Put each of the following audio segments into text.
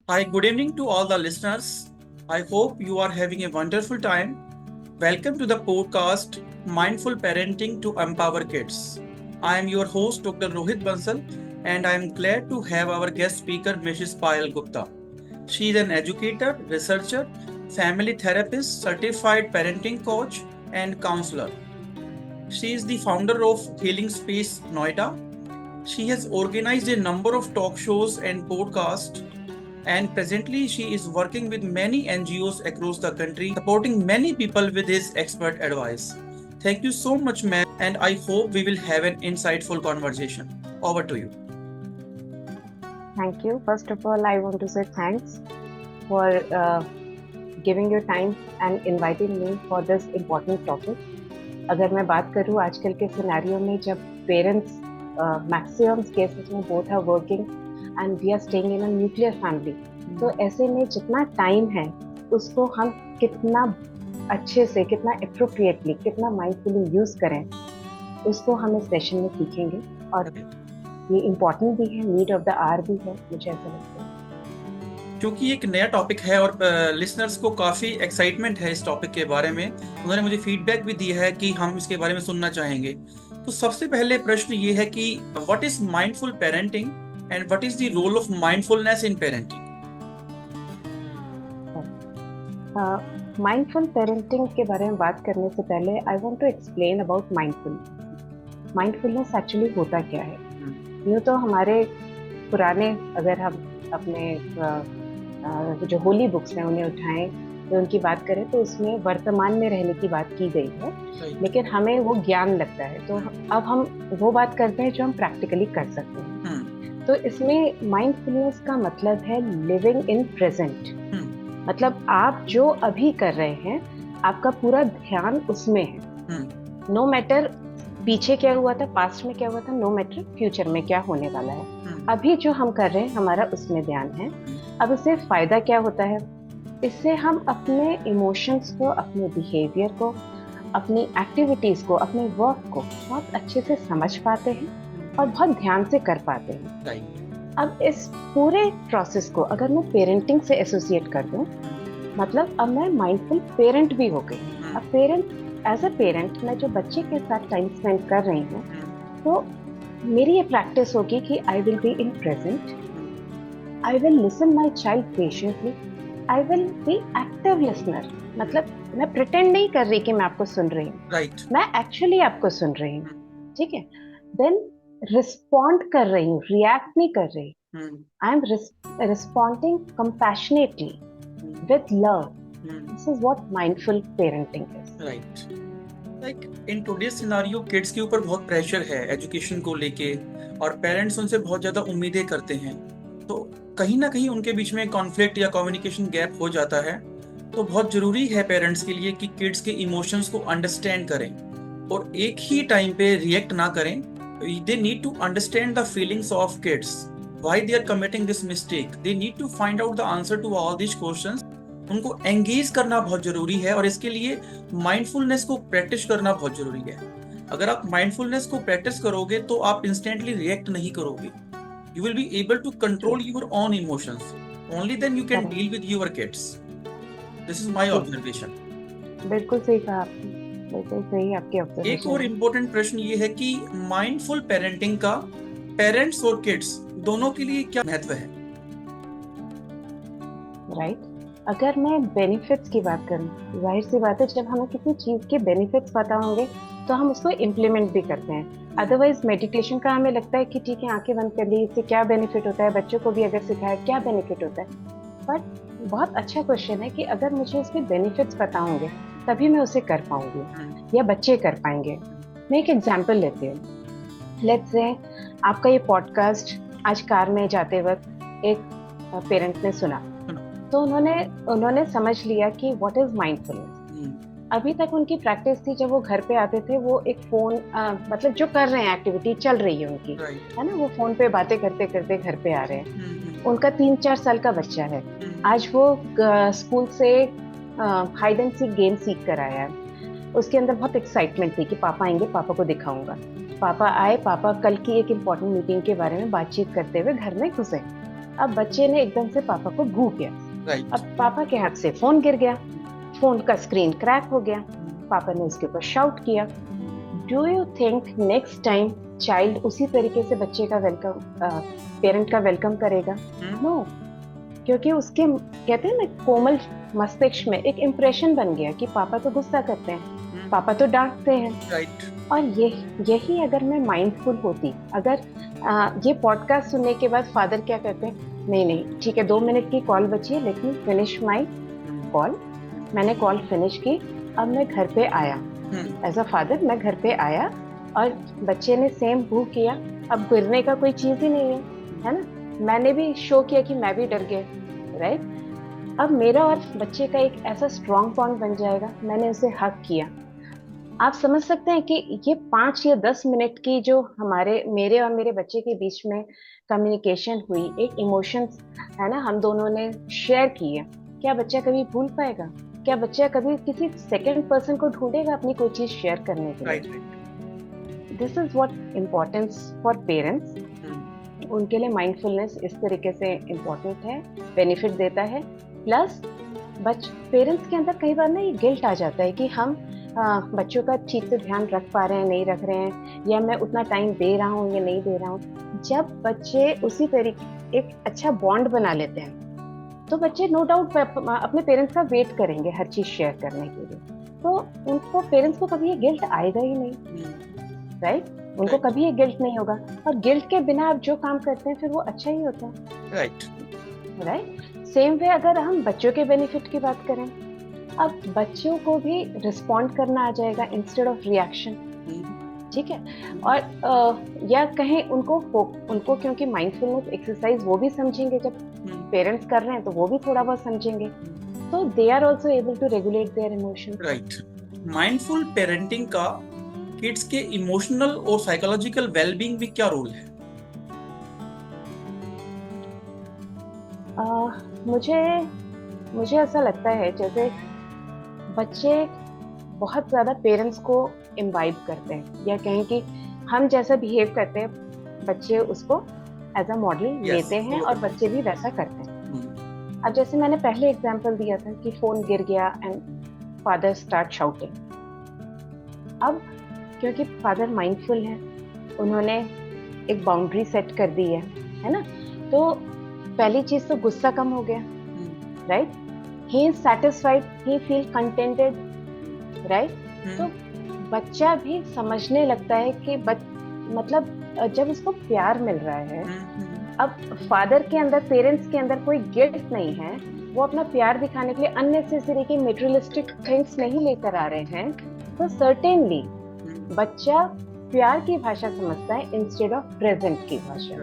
Hi, good evening to all the listeners. I hope you are having a wonderful time. Welcome to the podcast Mindful Parenting to Empower Kids. I am your host, Dr. Rohit Bansal, and I am glad to have our guest speaker, Mrs. Payal Gupta. She is an educator, researcher, family therapist, certified parenting coach, and counselor. She is the founder of Healing Space Noida. She has organized a number of talk shows and podcasts, and presently she is working with many NGOs across the country, supporting many people with his expert advice. Thank you so much, ma'am, and I hope we will have an insightful conversation. Over to you. Thank you. First of all, I want to say thanks for giving your time and inviting me for this important topic. अगर मैं बात करूँ आजकल के scenario में जब parents maximum cases में both are working and we are staying in a nuclear family, तो ऐसे में जितना टाइम है उसको हम कितना अच्छे से, कितना एप्रोप्रिएटली, कितना माइंडफुली यूज करें, उसको हम इस सेशन में सीखेंगे। और ये इम्पोर्टेंट भी है, नीड ऑफ द आवर भी है, मुझे ऐसा लगता है। क्योंकि एक नया टॉपिक है और लिसनर्स को काफ़ी एक्साइटमेंट है इस टॉपिक के बारे में। उन्होंने मुझे फीडबैक भी दिया है कि हम इसके बारे में सुनना चाहेंगे। तो सबसे पहले प्रश्न ये है कि what is mindful parenting and what is the role of mindfulness in parenting? Mindful parenting के बारे में बात करने से पहले I want to explain about mindfulness. Mindfulness actually होता क्या है? यूँ तो हमारे पुराने, अगर हम अपने जो होली बुक्स हैं उन्हें उठाएं तो उनकी बात करें तो उसमें वर्तमान में रहने की बात की गई है, लेकिन हमें वो ज्ञान लगता है। तो अब हम वो बात करते हैं जो हम प्रैक्टिकली कर सकते हैं। तो इसमें माइंडफुलनेस का मतलब है लिविंग इन प्रेजेंट। मतलब आप जो अभी कर रहे हैं, आपका पूरा ध्यान उसमें है। नो मैटर पीछे क्या हुआ था, पास्ट में क्या हुआ था, नो मैटर फ्यूचर में क्या होने वाला है, अभी जो हम कर रहे हैं हमारा उसमें ध्यान है। अब इससे फायदा क्या होता है? इससे हम अपने इमोशंस को, अपने बिहेवियर को, अपनी एक्टिविटीज को, अपने वर्क को बहुत अच्छे से समझ पाते हैं और बहुत ध्यान से कर पाते हैं। अब इस पूरे प्रोसेस को अगर मैं पेरेंटिंग से एसोसिएट कर दूं, मतलब अब मैं माइंडफुल पेरेंट भी हो गई। अब पेरेंट, एज अ पेरेंट, मैं जो बच्चे के साथ टाइम स्पेंड कर रही हूँ, तो मेरी ये प्रैक्टिस होगी कि I will be in present, I will listen my child patiently, I will be active listener. मतलब मैं प्रिटेंड नहीं कर रही कि मैं आपको सुन रही हूँ, मैं एक्चुअली आपको सुन रही हूँ, ठीक है। देन रिस्पॉन्ड कर रही हूँ, रिएक्ट नहीं कर रही। I am responding compassionately with love. This is what mindful parenting is. Right. Like in today's scenario kids के ऊपर बहुत प्रेशर है एजुकेशन को लेके, और पेरेंट्स उनसे बहुत ज़्यादा उम्मीदें करते हैं। तो कहीं ना कहीं उनके बीच में कॉन्फ्लिक्ट या कम्युनिकेशन गैप हो जाता है। तो बहुत ज़रूरी है पेरेंट्स के लिए कि किड्स के इमोशंस को अंडरस्टैंड करें और एक ही टाइम पे रिएक्ट ना करें। They need to understand the feelings of kids, why they are committing this mistake. They need to find out the answer to all this questions. उनको एंगेज करना बहुत जरूरी है और इसके लिए माइंडफुलनेस को प्रैक्टिस करना बहुत जरूरी है। अगर आप माइंडफुलनेस को प्रैक्टिस करोगे तो आप इंस्टेंटली रिएक्ट नहीं करोगे। You will be able to control your own emotions. Only then you can deal with your kids. This is my observation. बिल्कुल सही कहा आपने, बिल्कुल सही आपकी ऑब्जर्वेशन। एक और इम्पोर्टेंट प्रश्न ये है कि माइंडफुल पेरेंटिंग का पेरेंट्स और किड्स दोनों के लिए क्या महत्व है? राइट। अगर मैं बेनिफिट्स की बात करूं, जाहिर सी बात है जब हमें किसी चीज़ के बेनिफिट्स पता होंगे तो हम उसको इम्प्लीमेंट भी करते हैं। अदरवाइज मेडिटेशन का हमें लगता है कि ठीक है, आंखें बंद कर ली, इससे क्या बेनिफिट होता है, बच्चों को भी अगर सिखाया क्या बेनिफिट होता है। बट बहुत अच्छा क्वेश्चन है कि अगर मुझे इसके बेनिफिट्स पता होंगे तभी मैं उसे कर पाऊंगी या बच्चे कर पाएंगे। मैं एक एग्जाम्पल लेती हूँ। लेट्स से आपका ये पॉडकास्ट आज कार में जाते वक्त एक पेरेंट ने सुना, तो उन्होंने समझ लिया कि व्हाट इज माइंडफुलनेस। अभी तक उनकी प्रैक्टिस थी, जब वो घर पे आते थे वो एक फोन, मतलब जो कर रहे हैं एक्टिविटी चल रही है उनकी, है ना, वो फोन पे बातें करते करते घर पे आ रहे हैं। उनका 3-4 साल का बच्चा है। आज वो स्कूल से हाइड एंड सीक गेम सीख कर आया है। उसके अंदर बहुत एक्साइटमेंट थी कि पापा आएंगे, पापा को दिखाऊंगा। पापा आए, पापा कल की एक इम्पोर्टेंट मीटिंग के बारे में बातचीत करते हुए घर में घुसे। अब बच्चे ने एकदम से पापा को भू किया, राइट। अब पापा के हाथ से फोन गिर गया, फोन का स्क्रीन क्रैक हो गया, पापा ने उसके ऊपर शाउट किया। Do you think next time child उसी तरीके से बच्चे का वेलकम, पेरेंट का वेलकम करेगा? नो, क्योंकि उसके कहते हैं ना कोमल मस्तिष्क में एक इम्प्रेशन बन गया कि पापा तो गुस्सा करते हैं, पापा तो डांटते हैं। राइट। और यही अगर मैं माइंडफुल होती, अगर ये पॉडकास्ट सुनने के बाद फादर क्या करते हैं, नहीं नहीं ठीक है 2 मिनट की कॉल बची है, let me finish my call. मैंने कॉल फिनिश की, अब मैं घर पे आया, एज अ फादर मैं घर पे आया और बच्चे ने सेम भू किया। अब गिरने का कोई चीज ही नहीं है ना, मैंने भी शो किया कि मैं भी डर गया, राइट। अब मेरा और बच्चे का एक ऐसा स्ट्रॉन्ग बॉन्ड बन जाएगा, मैंने उसे हक किया। आप समझ सकते हैं कि ये 5 या 10 मिनट की जो मेरे और मेरे बच्चे के बीच में कम्युनिकेशन हुई, एक इमोशंस है ना हम दोनों ने शेयर किए, क्या बच्चा कभी भूल पाएगा? क्या बच्चा कभी किसी सेकंड पर्सन को ढूंढेगा अपनी कोई चीज शेयर करने के लिए? This is what importance for parents. उनके लिए माइंडफुलनेस इस तरीके से इम्पोर्टेंट है, बेनिफिट देता है। प्लस पेरेंट्स के अंदर कई बार ना ये गिल्ट आ जाता है कि हम बच्चों का ठीक से ध्यान रख पा रहे हैं, नहीं रख रहे हैं, या मैं उतना टाइम दे रहा हूँ या नहीं दे रहा हूँ। जब बच्चे उसी तरीके एक अच्छा बॉन्ड बना लेते हैं तो बच्चे नो डाउट अपने पेरेंट्स का वेट करेंगे हर चीज शेयर करने के लिए, तो उनको पेरेंट्स को कभी ये गिल्ट आएगा ही नहीं, राइट। उनको कभी ये गिल्ट नहीं होगा, और गिल्ट के बिना आप जो काम करते हैं फिर वो अच्छा ही होता है, राइट। सेम वे अगर हम बच्चों के बेनिफिट की बात करें, अब बच्चों को भी रिस्पॉन्ड करना आ जाएगा इंस्टेड ऑफ रिएक्शन, ठीक है। और या कहें उनको क्योंकि माइंडफुलनेस एक्सरसाइज वो भी समझेंगे, जब पेरेंट्स कर रहे हैं तो वो भी थोड़ा बहुत समझेंगे, तो they are also able to regulate their emotion. Right. Mindful parenting का किड्स के इमोशनल और साइकोलॉजिकल वेलबींग में क्या रोल है? मुझे ऐसा लगता है जैसे बच्चे बहुत ज्यादा पेरेंट्स को इम्बाइब करते हैं, या कहें कि हम जैसा बिहेव करते हैं बच्चे उसको एज अ मॉडल लेते हैं, और बच्चे भी वैसा करते हैं। अब जैसे मैंने पहले एग्जांपल दिया था कि फोन गिर गया एंड फादर स्टार्ट शाउटिंग। अब क्योंकि फादर माइंडफुल है, उन्होंने एक बाउंड्री सेट कर दी है ना, तो पहली चीज तो गुस्सा कम हो गया, right. He is satisfied, he feel contented, right. तो बच्चा भी समझने लगता है कि मतलब जब उसको प्यार मिल रहा है, अब फादर के अंदर, पेरेंट्स के अंदर कोई गिल्ट नहीं है, वो अपना प्यार दिखाने के लिए अननेसेसरी की मटेरियलिस्टिक थिंग्स नहीं लेकर आ रहे हैं, तो सर्टेनली बच्चा प्यार की भाषा समझता है इंस्टेड ऑफ प्रेजेंट की भाषा,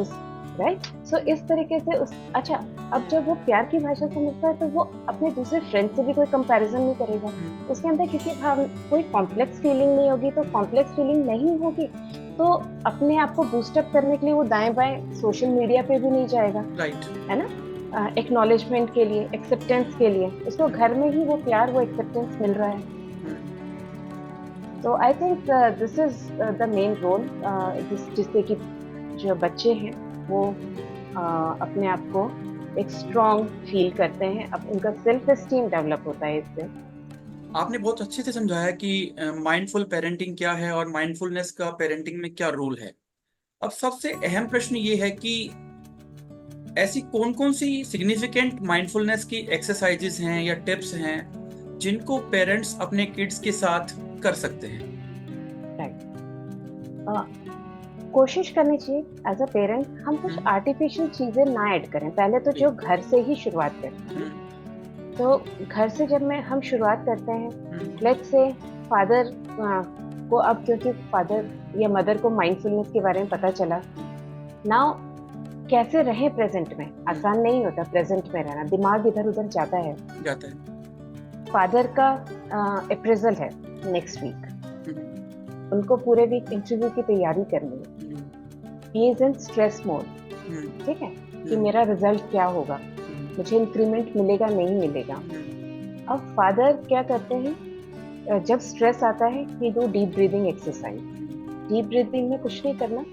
उस राइट। सो इस तरीके से अच्छा, अब जब वो प्यार की भाषा समझता है तो वो अपने दूसरे फ्रेंड से भी कोई कंपैरिजन नहीं करेगा, उसके अंदर किसी कोई कॉम्प्लेक्स फीलिंग नहीं होगी, तो कॉम्प्लेक्स फीलिंग नहीं होगी तो अपने आप को बूस्टअप करने के लिए वो दाएं बाएं सोशल मीडिया पे भी नहीं जाएगा, राइट, है ना। एक्नॉलेजमेंट के लिए, एक्सेप्टेंस के लिए, उसको घर में ही वो प्यार, वो एक्सेप्टेंस मिल रहा है। तो I think this is the main role, जिससे कि जो बच्चे हैं वो अपने आप को एक स्ट्रॉन्ग फील करते हैं, अब उनका सेल्फ एस्टीम डेवलप होता है इससे। आपने बहुत अच्छे से समझाया कि माइंडफुल पेरेंटिंग क्या है और माइंडफुलनेस का पेरेंटिंग में क्या रोल है। अब सबसे अहम प्रश्न ये है कि ऐसी कौन कौन सी सिग्निफिकेंट माइंडफुलनेस की एक्सरसाइजेस हैं या टिप्स हैं जिनको पेरेंट्स अपने किड्स के साथ कर सकते हैं? राइट, कोशिश करनी चाहिए एज अ पेरेंट हम कुछ आर्टिफिशियल चीजें ना ऐड करें, पहले तो जो घर से ही शुरुआत करें। तो घर से जब हम शुरुआत करते हैं, लेट्स से फादर को, अब क्योंकि फादर या मदर को माइंडफुलनेस के बारे में पता चला, नाउ कैसे रहे प्रेजेंट में, आसान नहीं होता प्रेजेंट में रहना, दिमाग इधर उधर जाता है। फादर का अप्रेजल है नेक्स्ट वीक, उनको पूरे वीक इंटरव्यू की तैयारी करनी है, he is in stress mode, ठीक है, कि मेरा रिजल्ट क्या होगा, मुझे इंक्रीमेंट मिलेगा नहीं मिलेगा। अब फादर क्या करते हैं, जब स्ट्रेस आता है कि do deep breathing exercise. Deep breathing में कुछ नहीं करना,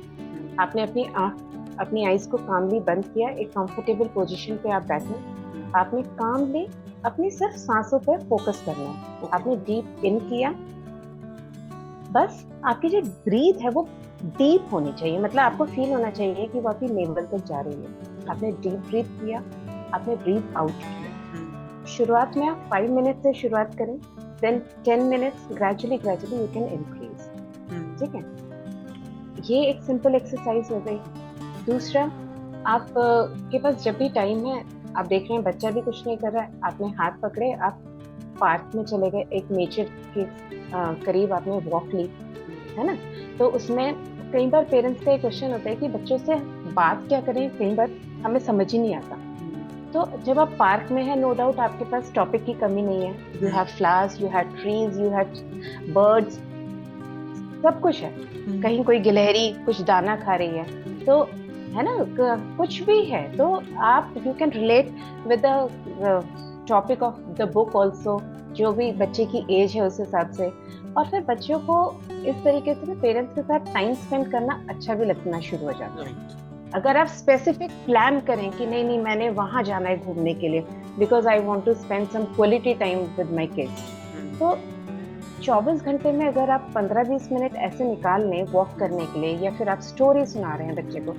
आपने अपनी आँख अपनी आईज को कामली बंद किया, एक कंफर्टेबल पोजीशन पे आप बैठे, आपने कामली अपनी सिर्फ सांसों पे फोकस करना है। आपने डीप इन किया, बस आपकी जो ब्रीथ है वो डीप होनी चाहिए, मतलब आपको फील होना चाहिए कि वो आपकी नेवल तक जा रही है। आपने डीप ब्रीथ किया, आपने ब्रीथ आउट किया। शुरुआत में आप 5 मिनट से शुरुआत करें, then 10 minutes, gradually you can increase. ठीक है, ये एक सिंपल एक्सरसाइज हो गई। दूसरा, आप के पास जब भी टाइम है, आप देख रहे हैं बच्चा भी कुछ नहीं कर रहा है, आपने हाथ पकड़े, आप पार्क में चले गए, एक नेचर के करीब आपने वॉक ली, है ना। तो उसमें कई बार पेरेंट्स का एक क्वेश्चन होता है कि बच्चों से बात क्या करें, कई बार हमें समझ ही नहीं आता। तो जब आप पार्क में है, नो डाउट आपके पास टॉपिक की कमी नहीं है। You have flowers, you have trees, you have birds, सब कुछ है। कहीं कोई गिलहरी कुछ दाना खा रही है, तो है ना, कुछ भी है, तो आप you can relate with the topic of the book also, जो भी बच्चे की एज है उस हिसाब से। और फिर बच्चों को इस तरीके से पेरेंट्स के साथ टाइम स्पेंड करना अच्छा भी लगना शुरू हो जाता है। अगर आप स्पेसिफिक प्लान करें कि नहीं नहीं मैंने वहां जाना है घूमने के लिए, because I want to spend some quality time with my kids, तो 24 घंटे में अगर आप 15-20 मिनट ऐसे निकाल लें वॉक करने के लिए, या फिर आप स्टोरी सुना रहे हैं बच्चे को,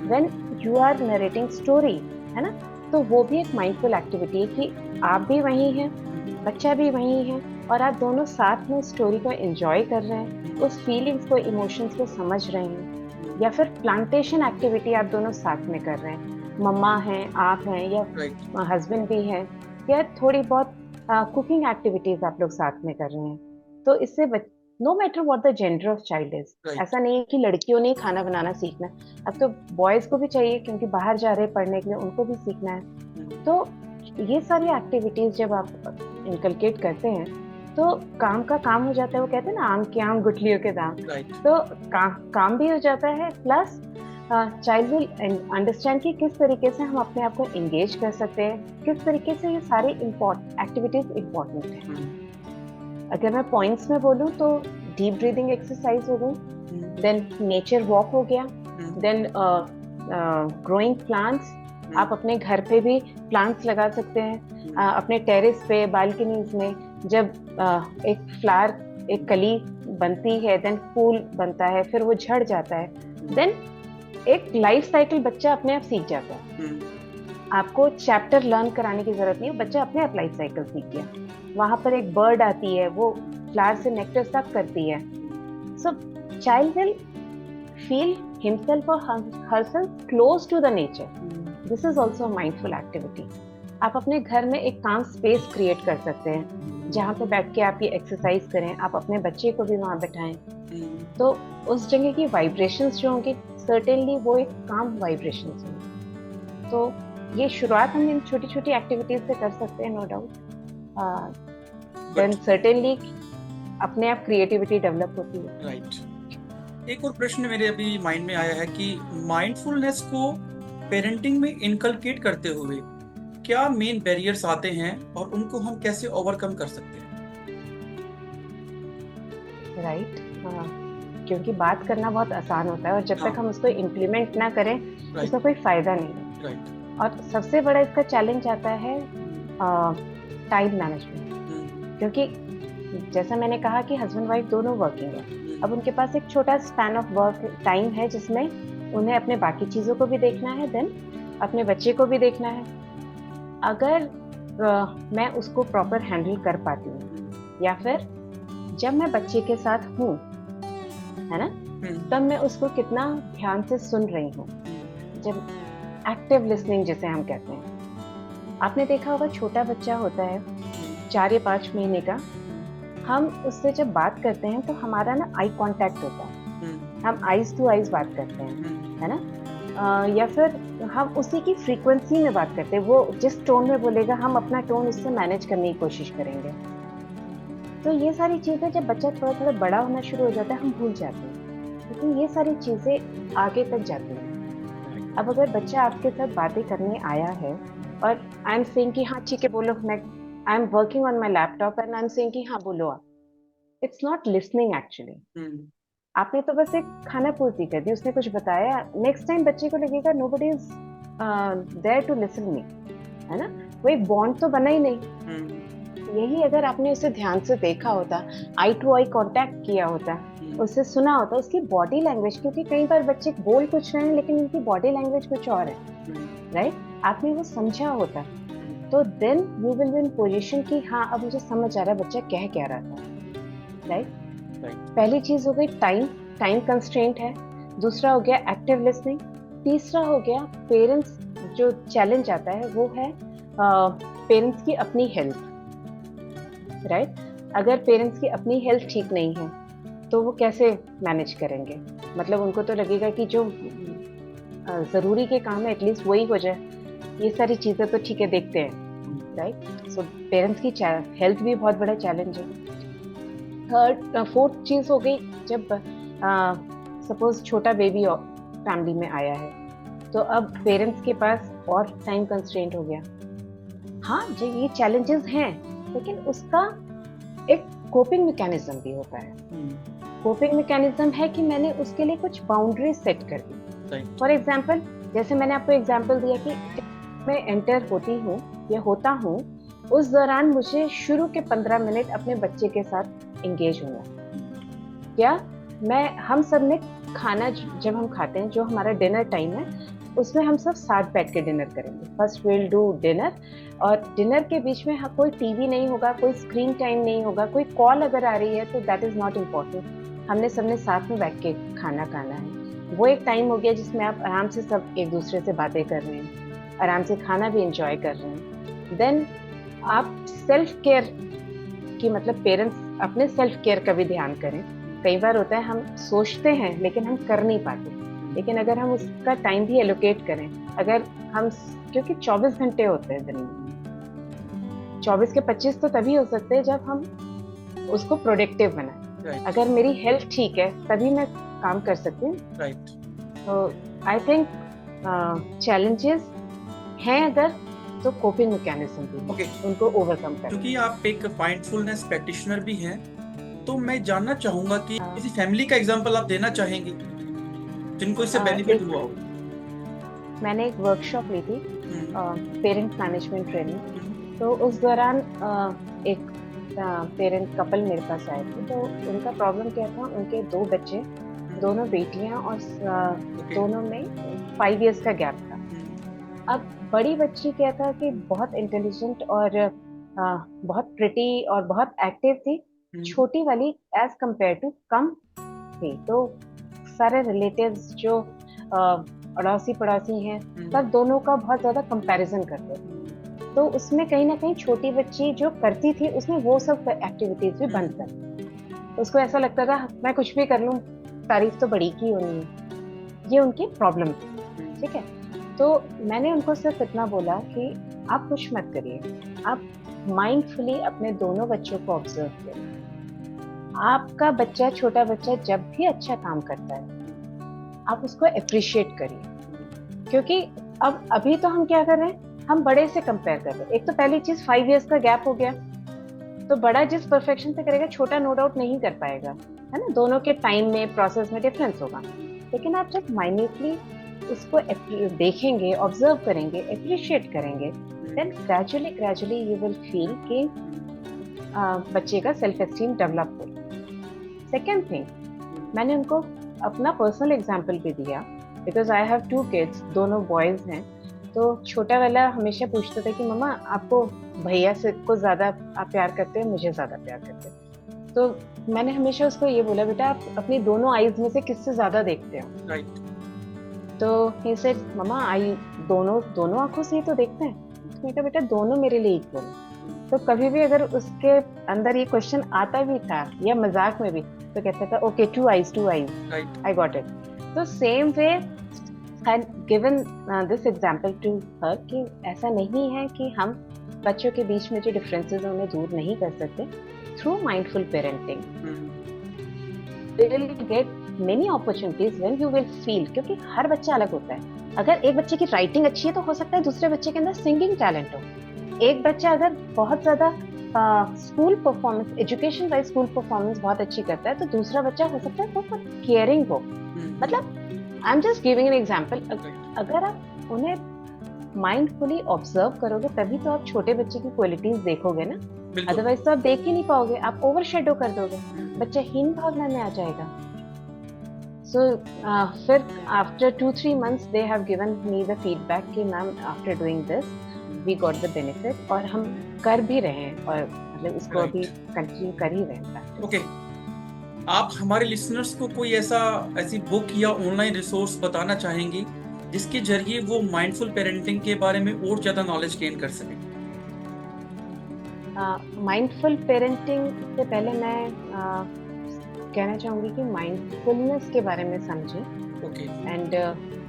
when you are narrating story, है ना, तो वो भी एक माइंडफुल एक्टिविटी है कि आप भी वहीं हैं, बच्चा भी वहीं है, और आप दोनों साथ में स्टोरी को एंजॉय कर रहे हैं, उस फीलिंग्स को, इमोशंस को समझ रहे हैं। या फिर प्लांटेशन एक्टिविटी आप दोनों साथ में कर रहे हैं, मम्मा हैं, आप हैं, या हस्बैंड भी हैं, या थोड़ी बहुत कुकिंग एक्टिविटीज आप लोग साथ में कर रहे हैं। तो इससे no matter what the gender of child is, ऐसा नहीं है कि लड़कियों ने खाना बनाना सीखना है, अब तो बॉयज को भी चाहिए, क्योंकि बाहर जा रहे हैं पढ़ने के लिए, उनको भी सीखना है। तो ये सारी एक्टिविटीज जब आप इनकलकेट करते हैं तो काम का काम हो जाता है। वो कहते हैं ना, आम के आम गुठलियों के दाम, तो काम भी हो जाता है, प्लस चाइल्ड विल अंडरस्टैंड कि किस तरीके से हम अपने आप को एंगेज कर सकते हैं, किस तरीके से ये सारी एक्टिविटीज इम्पोर्टेंट है। अगर मैं पॉइंट्स में बोलूँ तो डीप ब्रीदिंग एक्सरसाइज हो गई, देन नेचर वॉक हो गया, देन ग्रोइंग प्लांट्स, आप अपने घर पे भी प्लांट्स लगा सकते हैं, अपने टेरेस पे, बालकनीज में। जब एक फ्लावर, एक कली बनती है, देन फूल बनता है, फिर वो झड़ जाता है, देन एक लाइफ साइकिल बच्चा अपने आप सीख जाता है। आपको चैप्टर लर्न कराने की जरूरत नहीं है, बच्चा अपने आप लाइफ साइकिल सीख गया। वहां पर एक बर्ड आती है, वो फ्लावर से नेक्टर सक करती है। So child will feel himself or herself close to the nature. This is also mindful activity. आप अपने घर में एक काम स्पेस क्रिएट कर सकते हैं, जहाँ पे बैठ के आप ये एक्सरसाइज करें, आप अपने बच्चे को भी वहाँ बैठाएं, तो उस जगह की वाइब्रेशंस जो होंगी, सर्टेनली वो एक काम वाइब्रेशंस होंगी। तो ये शुरुआत हम इन छोटी छोटी एक्टिविटीज से कर सकते हैं, नो डाउट। देन सर्टेनली अपने आप क्रिएटिविटी डेवलप होती है। राइट। एक और प्रश्न मेरे अभी माइंड में आया है कि माइंडफुलनेस को पेरेंटिंग में इनकलकेट करते हुए क्या मेन बैरियर्स आते हैं और उनको हम कैसे ओवरकम कर सकते हैं? राइट, क्योंकि बात करना बहुत आसान होता है, और जब तक हम उसको इम्प्लीमेंट ना करें उसका कोई फायदा नहीं है। और सबसे बड़ा इसका चैलेंज आता है टाइम मैनेजमेंट, क्योंकि जैसा मैंने कहा कि हस्बैंड वाइफ दोनों वर्किंग है। अब उनके पास एक छोटा स्पैन ऑफ वर्क टाइम है, जिसमें उन्हें अपने बाकी चीज़ों को भी देखना है, देन अपने बच्चे को भी देखना है। अगर मैं उसको प्रॉपर हैंडल कर पाती हूँ, या फिर जब मैं बच्चे के साथ हूँ, है ना, तब मैं उसको कितना ध्यान से सुन रही हूँ, जब एक्टिव लिसनिंग जिसे हम कहते हैं। आपने देखा होगा, छोटा बच्चा होता है 4 या 5 महीने का, हम उससे जब बात करते हैं तो हमारा ना आई कांटेक्ट होता है, हम आईज टू आईज बात करते हैं, है ना, या फिर हम उसी की फ्रीक्वेंसी में बात करते हैं। वो जिस टोन में बोलेगा, हम अपना टोन उससे मैनेज करने की कोशिश करेंगे। तो ये सारी चीज़ें जब बच्चा थोड़ा थोड़ा बड़ा होना शुरू हो जाता है, हम भूल जाते हैं, लेकिन ये सारी चीज़ें आगे तक जाती हैं। अब अगर बच्चा आपके साथ बातें करने आया है और आई एम सेइंग कि हाँ ठीक है बोलो, मैं I am working on my laptop and I am saying कि हाँ बोलो आप, इट्स नॉट लिसनिंग एक्चुअली। आपने तो बस एक खाना पूर्ति कर दी, उसने कुछ बताया, नेक्स्ट टाइम बच्चे को लगेगा nobody is there to listen me, है ना, वो एक बॉन्ड तो बना ही नहीं। यही अगर आपने उसे ध्यान से देखा होता, आई टू आई कांटेक्ट किया होता, उससे सुना होता, उसकी बॉडी लैंग्वेज, क्योंकि कई बार बच्चे बोल कुछ रहे हैं लेकिन उनकी बॉडी लैंग्वेज कुछ और है, राइट, आपने वो समझा होता, तो then you will be in position कि हाँ अब मुझे समझ आ रहा है बच्चा कह क्या रहा था, राइट। पहली चीज हो गई टाइम कंस्ट्रेंट है, दूसरा हो गया एक्टिव लिसनिंग, तीसरा हो गया पेरेंट्स, जो चैलेंज आता है वो है पेरेंट्स की अपनी हेल्थ, राइट। अगर पेरेंट्स की अपनी हेल्थ ठीक नहीं है तो वो कैसे मैनेज करेंगे, मतलब उनको तो लगेगा कि जो ज़रूरी के काम है एटलीस्ट वही हो जाए, ये सारी चीज़ें तो ठीक है देखते हैं, राइट। सो पेरेंट्स की हेल्थ भी बहुत बड़ा चैलेंज है। फोर्थ चीज़ हो गई, जब सपोज छोटा बेबी फैमिली में आया है तो अब पेरेंट्स के पास और टाइम कंस्ट्रेंट हो गया। हाँ जी, ये चैलेंजेस हैं, लेकिन उसका एक कोपिंग मैकेनिज्म भी होता है। कोपिंग मैकेनिज्म है कि मैंने उसके लिए कुछ बाउंड्रीज सेट कर दी। फॉर एग्जाम्पल, जैसे मैंने आपको एग्जाम्पल दिया कि मैं एंटर होती हूँ या होता हूँ, उस दौरान मुझे शुरू के 15 मिनट अपने बच्चे के साथ एंगेज होना। क्या हम सब ने खाना जब हम खाते हैं, जो हमारा डिनर टाइम है, उसमें हम सब साथ बैठ के डिनर करेंगे। फर्स्ट विल डू डिनर, और डिनर के बीच में कोई टीवी नहीं होगा, कोई स्क्रीन टाइम नहीं होगा, कोई कॉल अगर आ रही है तो दैट इज नॉट इम्पॉर्टेंट, हमने सबने साथ में बैठ के खाना खाना है। वो एक टाइम हो गया जिसमें आप आराम से सब एक दूसरे से बातें कर रहे हैं, आराम से खाना भी एंजॉय कर रहे हैं। देन आप सेल्फ केयर की, मतलब पेरेंट्स अपने सेल्फ केयर का भी ध्यान करें। कई बार होता है हम सोचते हैं लेकिन हम कर नहीं पाते, लेकिन अगर हम उसका टाइम भी एलोकेट करें, अगर हम, क्योंकि 24 घंटे होते हैं दिन में, 24 के 25 तो तभी हो सकते हैं जब हम उसको प्रोडक्टिव बनाएं। अगर मेरी हेल्थ ठीक है तभी मैं काम कर सकती हूँ, राइट। तो आई थिंक चैलेंजेस हैं अगर, तो कोपिंग मैकेनिज्म भी उनको ओवरकम करें। क्योंकि आप एक माइंडफुलनेस प्रैक्टिशनर भी हैं, तो मैं जानना चाहूंगा कि किसी फैमिली का एग्जांपल आप देना चाहेंगे जिनको इससे बेनिफिट हुआ हो। मैंने एक वर्कशॉप ली थी, पेरेंट मैनेजमेंट ट्रेनिंग, तो उस दौरान एक पेरेंट कपल मेरे पास आए थे। तो उनका प्रॉब्लम क्या था, उनके 2 बच्चे, दोनों बेटियां, और दोनों में 5 इयर्स का गैप था। अब बड़ी बच्ची क्या था कि बहुत इंटेलिजेंट और बहुत प्रिटी और बहुत एक्टिव थी, छोटी वाली एज कंपेयर टू कम थी। तो सारे रिलेटिव्स जो अड़ोसी पड़ोसी हैं, सब दोनों का बहुत ज्यादा कंपैरिजन करते थे। तो उसमें कहीं ना कहीं छोटी बच्ची जो करती थी, उसने वो सब एक्टिविटीज भी बंद कर दी। उसको ऐसा लगता था मैं कुछ भी कर लूं, तारीफ तो बड़ी की होनी है। ये उनकी प्रॉब्लम थी, ठीक है। तो मैंने उनको सिर्फ इतना बोला कि आप कुछ मत करिए, आप माइंडफुली अपने दोनों बच्चों को ऑब्जर्व करिए। आपका बच्चा, छोटा बच्चा जब भी अच्छा काम करता है, आप उसको अप्रिशिएट करिए। क्योंकि अब अभी तो हम क्या कर रहे हैं, हम बड़े से कंपेयर कर रहे हैं। एक तो पहली चीज 5 इयर्स का गैप हो गया, तो बड़ा जिस परफेक्शन से करेगा, छोटा नो डाउट नहीं कर पाएगा, है ना। दोनों के टाइम में, प्रोसेस में डिफरेंस होगा। लेकिन आप जब माइन्यूटली उसको देखेंगे, ऑब्जर्व करेंगे, अप्रिशिएट करेंगे, then gradually you will feel कि बच्चे का सेल्फ एस्टीम डेवलप हो। सेकेंड थिंग, मैंने उनको अपना पर्सनल एग्जाम्पल भी दिया, बिकॉज आई हैव 2 किड्स, दोनों बॉयज हैं। तो छोटा वाला हमेशा पूछता था कि मम्मा आपको भैया से को ज्यादा आप प्यार करते हैं, मुझे ज्यादा प्यार करते हैं। तो मैंने हमेशा उसको ये बोला, बेटा आप अपनी दोनों आईज में से किससे ज्यादा देखते हो, राइट। तो ही सेड मम्मा आई दोनों आंखों से ही तो देखते हैं। तो मैं कहा बेटा दोनों मेरे लिए इक्वल। तो कभी भी अगर उसके अंदर ये क्वेश्चन आता भी था, या मजाक में भी, तो कहता था okay 2 eyes, I got it. तो same way I given this example to her कि ऐसा नहीं है कि हम बच्चों के बीच में जो डिफरेंसेस हैं उन्हें दूर नहीं कर सकते। Through mindful parenting we will get many opportunities when you will feel, क्योंकि हर बच्चा अलग होता है। अगर एक बच्चे की राइटिंग अच्छी है तो हो सकता है दूसरे बच्चे के अंदर सिंगिंग टैलेंट हो। एक बच्चा अगर बहुत ज्यादा school performance, education wise school performance बहुत अच्छी करता है, तो दूसरा बच्चा हो सकता है वो बहुत केयरिंग हो। मतलब I am just giving an example. अगर आप उन्हें माइंडफुली ऑब्जर्व करोगे तभी तो आप छोटे बच्चे की क्वालिटीज देखोगे ना, अदरवाइज तो आप देख ही नहीं पाओगे, आप ओवरशैडो कर दोगे, बच्चा हीन भावना में आ जाएगा। सो फिर after 2-3 months they have given me the feedback कि ma'am after doing this we got the benefit, और हम कर भी रहे हैं, और मतलब इसको अभी कंटिन्यू कर ही रहे हैं। ओके, आप हमारे लिसनर्स को कोई ऐसी बुक या ऑनलाइन रिसोर्स बताना चाहेंगे जिसके जरिए वो माइंडफुल पेरेंटिंग के बारे में और ज्यादा नॉलेज गेन कर सकें? माइंडफुल पेरेंटिंग से पहले मैं कहना चाहूंगी कि माइंडफुलनेस के बारे में समझें। ओके। एंड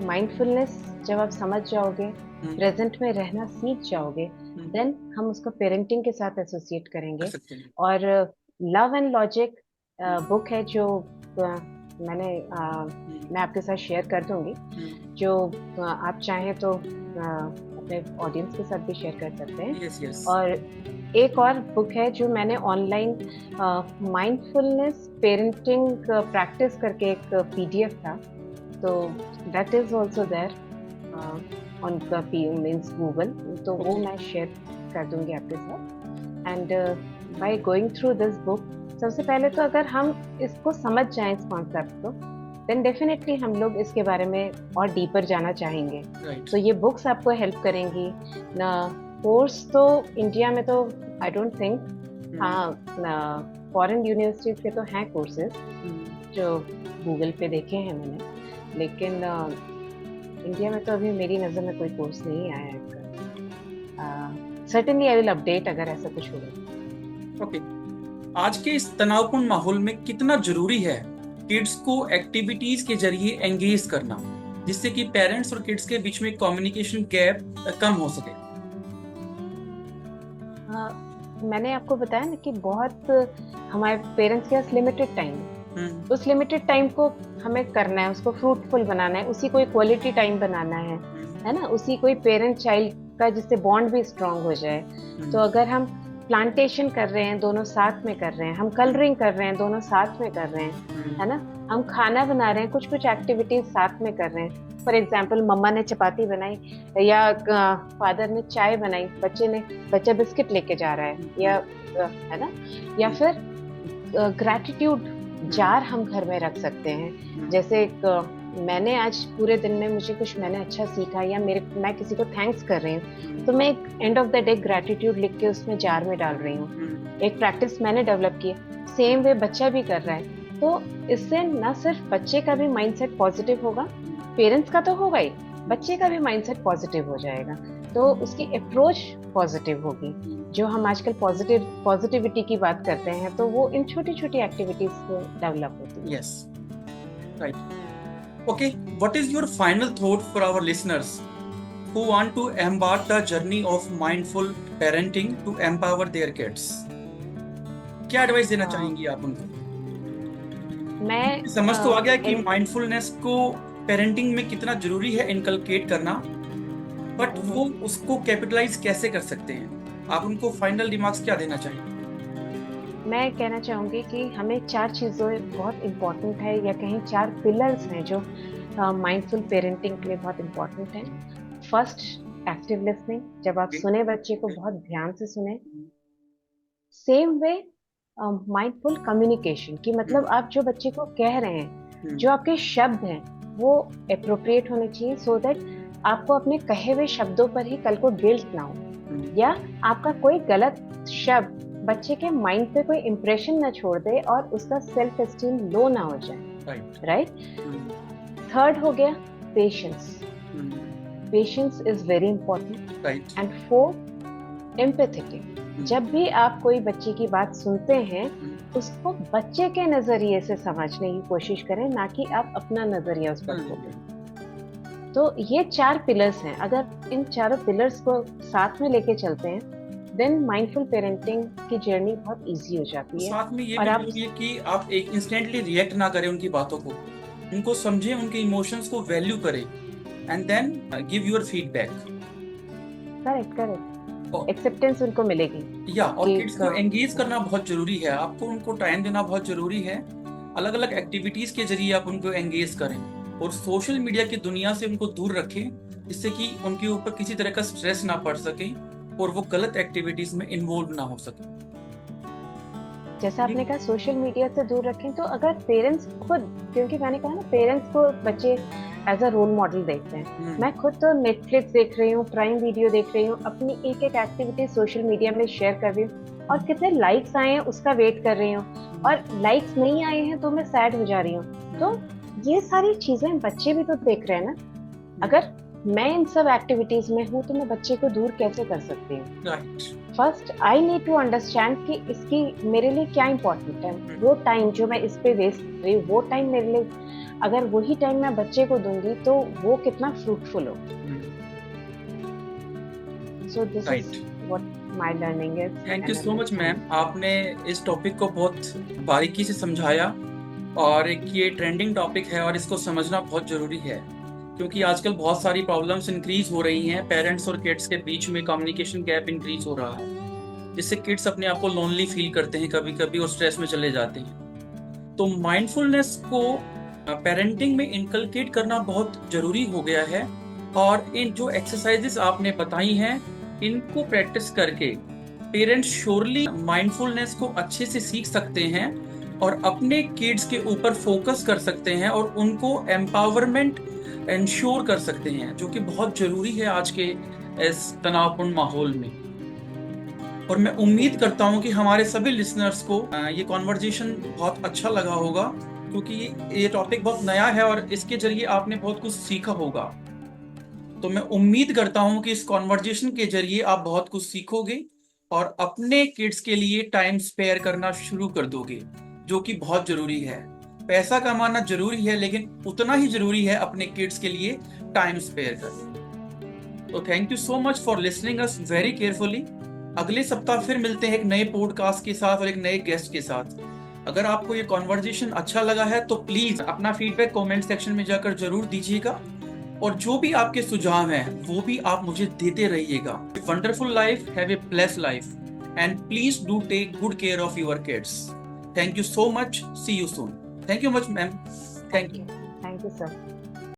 माइंडफुलनेस जब आप समझ जाओगे, प्रेजेंट में रहना सीख जाओगे, देन हम उसको पेरेंटिंग के साथ एसोसिएट करेंगे। और लव एंड लॉजिक बुक है जो मैं आपके साथ शेयर कर दूंगी, जो आप चाहें तो अपने ऑडियंस के साथ भी शेयर कर सकते हैं। yes. और एक और बुक है जो मैंने ऑनलाइन, माइंडफुलनेस पेरेंटिंग प्रैक्टिस करके एक पीडीएफ था, तो that is also there on means Google, तो वो मैं शेयर कर दूंगी आपके साथ। And by going through this book, सबसे पहले तो अगर हम इसको समझ जाएं इस कॉन्सेप्ट को, देन डेफिनेटली हम लोग इसके बारे में और डीपर जाना चाहेंगे। तो ये बुक्स आपको हेल्प करेंगी ना। कोर्स तो इंडिया में तो आई डोंट थिंक, हाँ फॉरेन यूनिवर्सिटीज के तो हैं कोर्सेज जो गूगल पे देखे हैं मैंने, लेकिन इंडिया में तो अभी मेरी नज़र में कोई कोर्स नहीं आया है इसका। सर्टेनली आई विल अपडेट अगर ऐसा कुछ होगा। ओके, आज के इस तनावपूर्ण माहौल में कितना जरूरी है किड्स को एक्टिविटीज के जरिए एंगेज करना, जिससे कि पेरेंट्स और किड्स के बीच में कम्युनिकेशन गैप कम हो सके? मैंने आपको बताया ना कि बहुत हमारे पेरेंट्स के पास लिमिटेड टाइम है, उस लिमिटेड टाइम को हमें करना है, उसको फ्रूटफुल बनाना है, उसी कोई क्वालिटी टाइम बनाना है ना, उसी कोई पेरेंट चाइल्ड का जिससे बॉन्ड भी स्ट्रांग हो जाए। तो अगर हम प्लांटेशन कर रहे हैं दोनों साथ में कर रहे हैं, हम कलरिंग कर रहे हैं दोनों साथ में कर रहे हैं, है ना, हम खाना बना रहे हैं, कुछ कुछ एक्टिविटीज साथ में कर रहे हैं। फॉर एग्जाम्पल मम्मा ने चपाती बनाई या फादर ने चाय बनाई, बच्चा बिस्किट लेके जा रहा है, या है ना, या फिर ग्रैटिट्यूड जार हम घर में रख सकते हैं। जैसे मैंने आज पूरे दिन में मुझे कुछ मैंने अच्छा सीखा, या मैं किसी को थैंक्स कर रही हूँ, तो मैं एक end of the day gratitude लिख के उसमें जार में डाल रही हूँ। एक प्रैक्टिस मैंने डेवलप की, सेम वे बच्चा भी कर रहा है। तो इससे न सिर्फ बच्चे का भी माइंडसेट पॉजिटिव होगा, पेरेंट्स का तो होगा ही, बच्चे का भी माइंडसेट पॉजिटिव हो जाएगा, तो उसकी अप्रोच पॉजिटिव होगी। जो हम आजकल पॉजिटिविटी की बात करते हैं, तो वो इन छोटी छोटी एक्टिविटीज से डेवलप होती है। Yes, right. Okay, what is your final thought for our listeners who want to embark the journey of mindful parenting to empower their kids? क्या एडवाइस देना चाहेंगी आप उनको? मैं समझ तो आ गया कि माइंडफुलनेस को पेरेंटिंग में कितना जरूरी है इनकलकेट करना, बट वो उसको कैपिटलाइज कैसे कर सकते हैं? आप उनको फाइनल रिमार्क्स क्या देना चाहेंगे? मैं कहना चाहूँगी कि हमें 4 चीज़ें बहुत इम्पोर्टेंट है, या कहीं 4 पिलर्स हैं जो माइंडफुल पेरेंटिंग के लिए बहुत इम्पोर्टेंट हैं। फर्स्ट, एक्टिव लिसनिंग, जब आप सुने बच्चे को बहुत ध्यान से सुने। सेम वे माइंडफुल कम्युनिकेशन, कि मतलब आप जो बच्चे को कह रहे हैं, जो आपके शब्द हैं वो एप्रोप्रिएट होने चाहिए, सो दैट आपको अपने कहे हुए शब्दों पर ही कल को गिल्ट ना हो, या आपका कोई गलत शब्द बच्चे के माइंड पे कोई इम्प्रेशन ना छोड़ दे और उसका सेल्फ एस्टीम लो ना हो जाए। राइट। थर्ड हो गया patience. Patience is very important. And fourth, empathetic. जब भी आप कोई बच्चे की बात सुनते हैं, उसको बच्चे के नजरिए से समझने की कोशिश करें, ना कि आप अपना नजरिया उस पर खोलें। तो ये 4 पिलर्स हैं, अगर इन चारों पिलर्स को साथ में लेके चलते हैं, देन माइंडफुल पेरेंटिंग की जर्नी बहुत इजी हो जाती है। साथ में ये भी जरूरी है कि आप एक इंस्टेंटली रिएक्ट ना करें उनकी बातों को, उनको समझें, उनके इमोशंस को वैल्यू करें, and then give your feedback. Correct. Acceptance उनको मिलेगी। और कि किड्स को एंगेज करना बहुत जरूरी है, आपको उनको टाइम देना बहुत जरूरी है। अलग अलग एक्टिविटीज के जरिए आप उनको एंगेज करें और सोशल मीडिया की दुनिया से उनको दूर रखें, जिससे कि उनके ऊपर किसी तरह का स्ट्रेस ना पड़ सके और वो गलत एक्टिविटीज में इन्वॉल्व ना हो सके। जैसा आपने कहा सोशल मीडिया से दूर रखें, तो अगर पेरेंट्स खुद, क्योंकि मैंने कहा ना पेरेंट्स को बच्चे एज अ रोल मॉडल देखते हैं। मैं खुद तो नेटफ्लिक्स देख रही हूँ, प्राइम वीडियो देख रही हूँ, अपनी एक एक एक्टिविटी सोशल मीडिया में शेयर कर रही हूँ और कितने लाइक्स आए हैं उसका वेट कर रही हूँ, और लाइक्स नहीं आए हैं तो मैं सैड हो जा रही हूँ। तो ये सारी चीजें बच्चे भी तो देख रहे हैं ना। अगर मैं इन सब एक्टिविटीज में हूँ तो मैं बच्चे को दूर कैसे कर सकती हूँ? First I need to understand कि इसकी मेरे लिए क्या इंपॉर्टेंट है। वो टाइम जो मैं इस पे वेस्ट कर रही हूँ, वो टाइम मेरे लिए, अगर वही टाइम मैं बच्चे को दूंगी तो वो कितना फ्रूटफुल हो। So this is what my learning is. Thank you so much ma'am, आपने इस टॉपिक को बहुत बारीकी से समझाया और एक ये ट्रेंडिंग टॉपिक है और इसको समझना बहुत जरूरी है, क्योंकि आजकल बहुत सारी प्रॉब्लम्स इंक्रीज हो रही हैं, पेरेंट्स और किड्स के बीच में कम्युनिकेशन गैप इंक्रीज हो रहा है, जिससे किड्स अपने आप को लोनली फील करते हैं कभी कभी और स्ट्रेस में चले जाते हैं। तो माइंडफुलनेस को पेरेंटिंग में इनकलकेट करना बहुत जरूरी हो गया है, और इन जो एक्सरसाइजेस आपने बताई हैं इनको प्रैक्टिस करके पेरेंट्स श्योरली माइंडफुलनेस को अच्छे से सीख सकते हैं और अपने किड्स के ऊपर फोकस कर सकते हैं और उनको एम्पावरमेंट इंश्योर कर सकते हैं, जो कि बहुत जरूरी है आज के इस तनावपूर्ण माहौल में। और मैं उम्मीद करता हूं कि हमारे सभी लिसनर्स को ये कॉन्वर्जेशन बहुत अच्छा लगा होगा, क्योंकि ये टॉपिक बहुत नया है और इसके जरिए आपने बहुत कुछ सीखा होगा। तो मैं उम्मीद करता हूं कि इस कॉन्वर्जेशन के जरिए आप बहुत कुछ सीखोगे और अपने किड्स के लिए टाइम स्पेयर करना शुरू कर दोगे, जो कि बहुत जरूरी है। पैसा कमाना जरूरी है, लेकिन उतना ही जरूरी है अपने किड्स के लिए टाइम स्पेयर करना। तो thank you so much for listening us very carefully. अगले सप्ताह फिर मिलते हैं एक नए पॉडकास्ट के साथ और एक नए गेस्ट के साथ। अगर आपको ये कॉन्वर्जेशन अच्छा लगा है तो प्लीज अपना फीडबैक कमेंट सेक्शन में जाकर जरूर दीजिएगा, और जो भी आपके सुझाव हैं वो भी आप मुझे देते रहिएगा। Wonderful life, have a blessed life, and please do take good care of your kids. Thank you so much, see you soon. Thank you much ma'am, thank you sir.